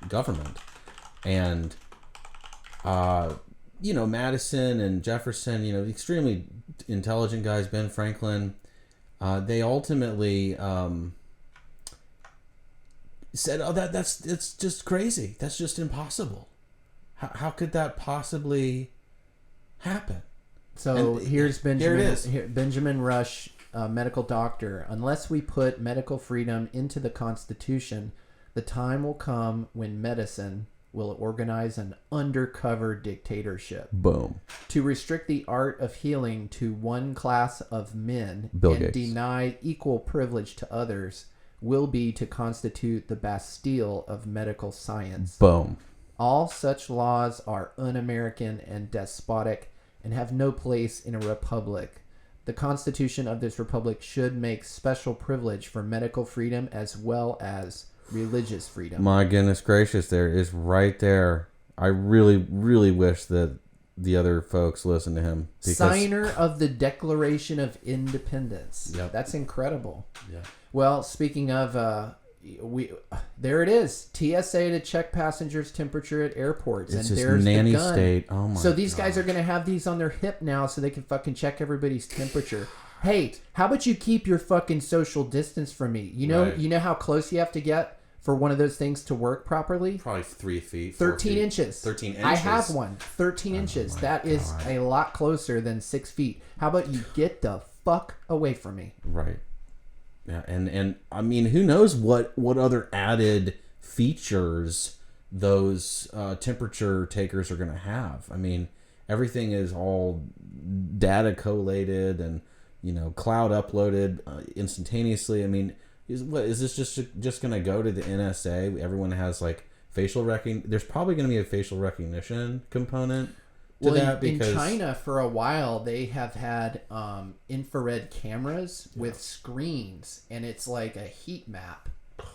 government. And, Madison and Jefferson, extremely intelligent guys, Ben Franklin, they ultimately said, it's just crazy. That's just impossible. How could that possibly happen? So here's Benjamin. Here it is. Benjamin Rush, medical doctor. Unless we put medical freedom into the Constitution, the time will come when medicine will organize an undercover dictatorship. Boom. To restrict the art of healing to one class of men Bill and Gates. deny equal privilege to others will be to constitute the Bastille of medical science. Boom. All such laws are un-American and despotic and have no place in a republic. The Constitution of this republic should make special privilege for medical freedom as well as religious freedom. My goodness gracious, there is right there. I really, really wish that the other folks listen to him. Signer of the Declaration of Independence. Yep. That's incredible. Yeah. Well, speaking of, there it is. TSA to check passengers' temperature at airports. It's and just there's nanny the gun. state. Oh my! So these guys are going to have these on their hip now so they can fucking check everybody's temperature. Hey, how about you keep your fucking social distance from me? You know how close you have to get for one of those things to work properly? Probably 3 feet. 13 inches. 13 inches. I have one. 13 inches. That is a lot closer than 6 feet. How about you get the fuck away from me? Right. Yeah, and I mean, who knows what other added features those temperature takers are going to have. I mean, everything is all data collated and, cloud uploaded instantaneously. I mean, is this just going to go to the NSA? Everyone has like facial recognition. There's probably going to be a facial recognition component to that because in China for a while they have had infrared cameras with screens, and it's like a heat map,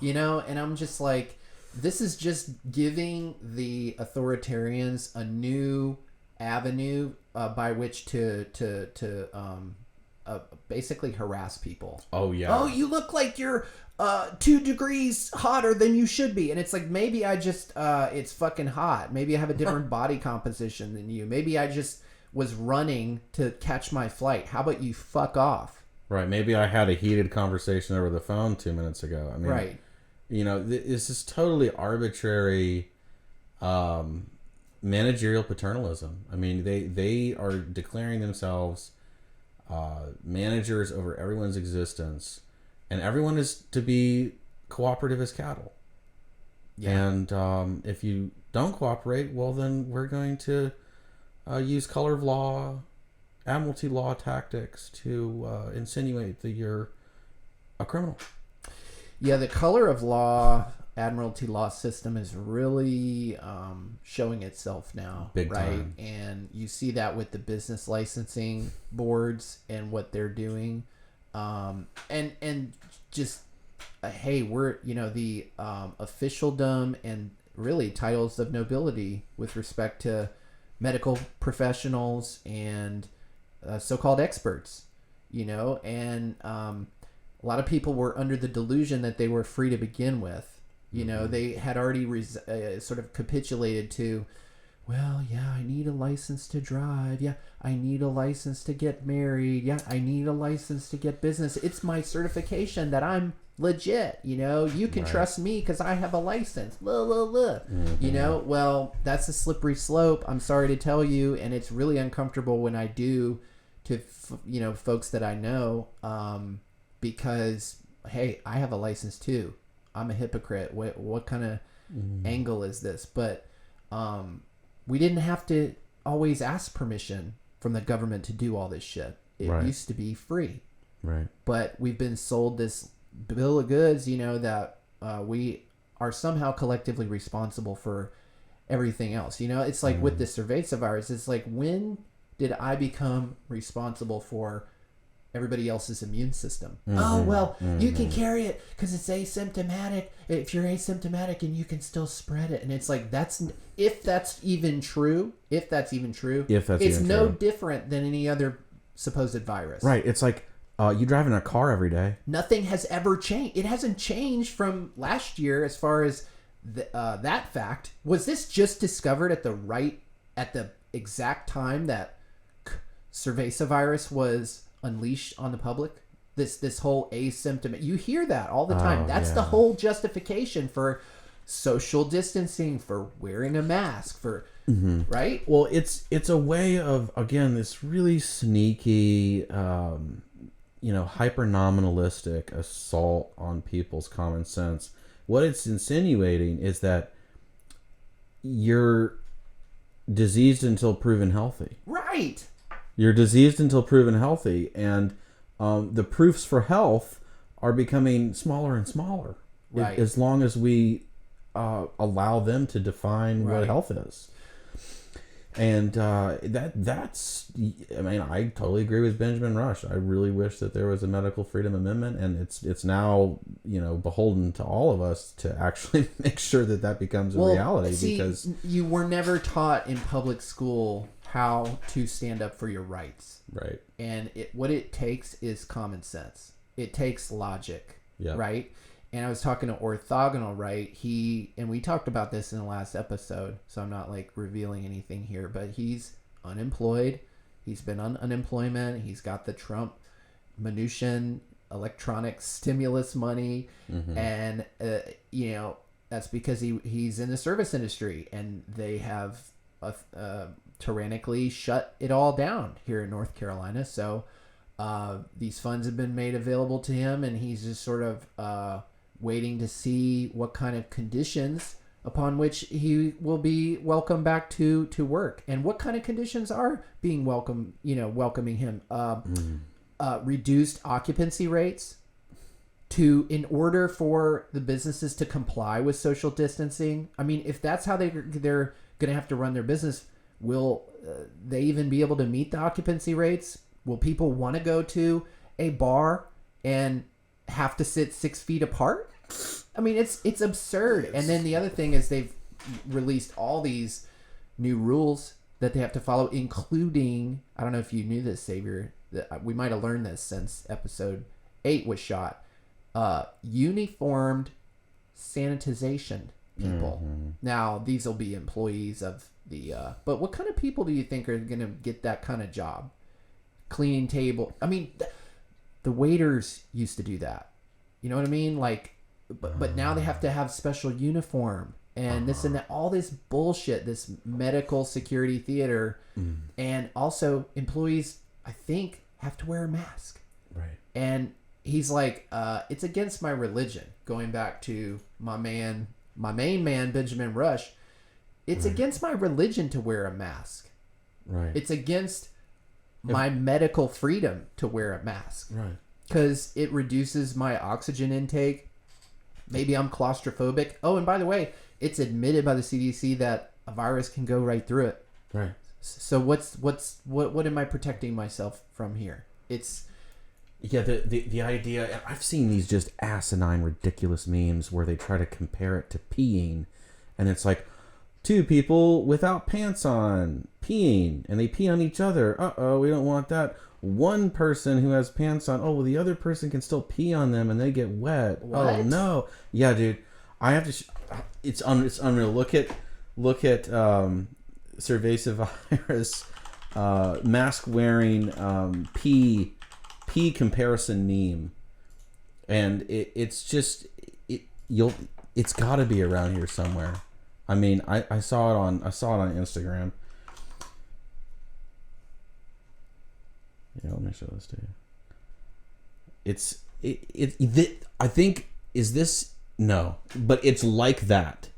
and I'm just like, this is just giving the authoritarians a new avenue by which to basically harass people. Oh yeah. Oh, you look like you're 2 degrees hotter than you should be. And it's like, maybe I just it's fucking hot. Maybe I have a different body composition than you. Maybe I just was running to catch my flight. How about you fuck off? Right. Maybe I had a heated conversation over the phone 2 minutes ago. I mean, right. This is totally arbitrary managerial paternalism. I mean, they are declaring themselves managers over everyone's existence, and everyone is to be cooperative as cattle. Yeah. And if you don't cooperate, well, then we're going to use color of law, admiralty law tactics to insinuate that you're a criminal. Yeah, the color of law, admiralty law system is really showing itself now. Big right? time. And you see that with the business licensing boards and what they're doing. And just, hey, we're, the officialdom and really titles of nobility with respect to medical professionals and so-called experts, and a lot of people were under the delusion that they were free to begin with. They had already sort of capitulated to, well, yeah, I need a license to drive. Yeah, I need a license to get married. Yeah, I need a license to get business. It's my certification that I'm legit. You can trust me because I have a license. Blah, blah, blah. Mm-hmm. Well, that's a slippery slope. I'm sorry to tell you, and it's really uncomfortable when I do to, folks that I know, because, hey, I have a license too. I'm a hypocrite. What kind of angle is this? But we didn't have to always ask permission from the government to do all this shit. It used to be free. Right. But we've been sold this bill of goods, that we are somehow collectively responsible for everything else. It's like with the Cerveza virus, it's like, when did I become responsible for everybody else's immune system? Oh, well, you can carry it because it's asymptomatic. If you're asymptomatic, and you can still spread it. And it's like, if that's even true, it's no different than any other supposed virus. Right. It's like you drive in a car every day. Nothing has ever changed. It hasn't changed from last year as far as that fact, was this just discovered at the exact time that Cerveza virus was unleashed on the public? This whole asymptomatic, you hear that all the time. That's the whole justification for social distancing, for wearing a mask, for right. Well, it's a way of, again, this really sneaky, hyper nominalistic assault on people's common sense. What it's insinuating is that you're diseased until proven healthy. Right. You're diseased until proven healthy, and the proofs for health are becoming smaller and smaller, right, as long as we allow them to define what health is. And that's, I mean, I totally agree with Benjamin Rush. I really wish that there was a medical freedom amendment, and it's now, beholden to all of us to actually make sure that becomes a reality. See, because you were never taught in public school how to stand up for your rights. Right. And what it takes is common sense. It takes logic. Yeah. Right. And I was talking to Orthogonal, right? And we talked about this in the last episode, so I'm not like revealing anything here, but he's unemployed. He's been on unemployment. He's got the Trump Mnuchin electronic stimulus money. And, that's because he's in the service industry, and they have tyrannically shut it all down here in North Carolina. So these funds have been made available to him, and he's just sort of waiting to see what kind of conditions upon which he will be welcomed back to work, and what kind of conditions are being welcoming him. Reduced occupancy rates in order for the businesses to comply with social distancing. I mean, if that's how they're going to have to run their business, will they even be able to meet the occupancy rates? Will people want to go to a bar and have to sit 6 feet apart? I mean, it's absurd. And then the other thing is they've released all these new rules that they have to follow, including, I don't know if you knew this, Xavier, we might have learned this since episode 8 was shot, uniformed sanitization people. Now, these will be employees of the, but what kind of people do you think are going to get that kind of job? Cleaning table. I mean, the waiters used to do that. You know what I mean? Like, but now they have to have special uniform and this and that, all this bullshit, this medical security theater. And also employees, I think, have to wear a mask. Right. And he's like, it's against my religion. Going back to my main man, Benjamin Rush. It's against my religion to wear a mask. Right. It's against my medical freedom to wear a mask. Right. Because it reduces my oxygen intake. Maybe I'm claustrophobic. Oh, and by the way, it's admitted by the CDC that a virus can go right through it. Right. So what am I protecting myself from here? It's the idea. I've seen these just asinine, ridiculous memes where they try to compare it to peeing, and it's like two people without pants on peeing, and they pee on each other. We don't want that. One person who has pants on, well, the other person can still pee on them and they get wet. What? Oh no. Yeah, dude. I have to it's unreal. Look at Cerveza virus mask wearing pee comparison meme. And it's got to be around here somewhere. I mean, I saw it on Instagram. Yeah, let me show this to you. I think, is this, no, but it's like that.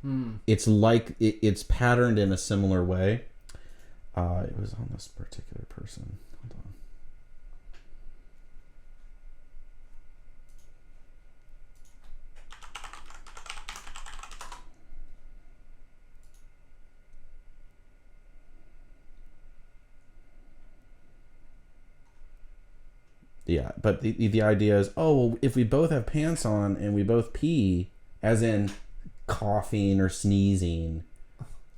It's like it's patterned in a similar way. It was on this particular person. Hold on. Yeah, but the idea is, well, if we both have pants on and we both pee, as in coughing or sneezing,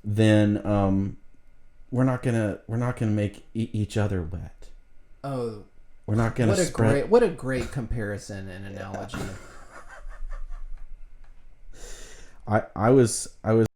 then we're not gonna make each other wet. Oh, we're not gonna spread. What a great comparison and analogy. I was